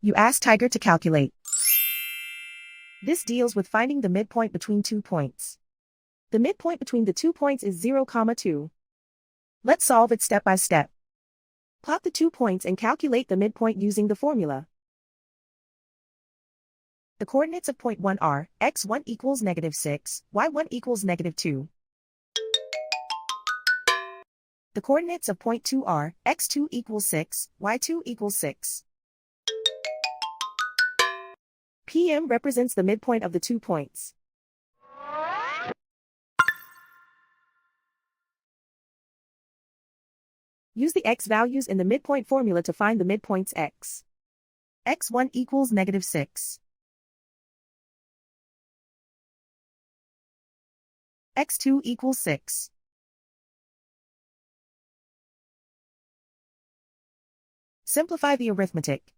You ask Tiger to calculate. This deals with finding the midpoint between 2 points. The midpoint between the 2 points is 0, 2. Let's solve it step by step. Plot the 2 points and calculate the midpoint using the formula. The coordinates of point 1 are x1 equals -6, y1 equals -2. The coordinates of point 2 are x2 equals 6, y2 equals 6. PM represents the midpoint of the 2 points. Use the x values in the midpoint formula to find the midpoints x. x1 equals -6. x2 equals 6. Simplify the arithmetic.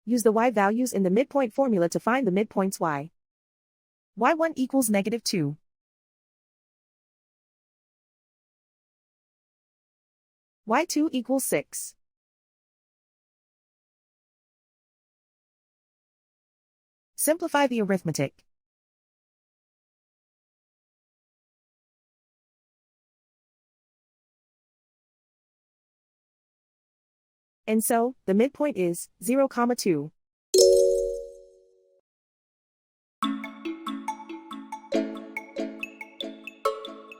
Use the y values in the midpoint formula to find the midpoints y. y1 equals -2. y2 equals 6. Simplify the arithmetic. And so, the midpoint is 0, 2.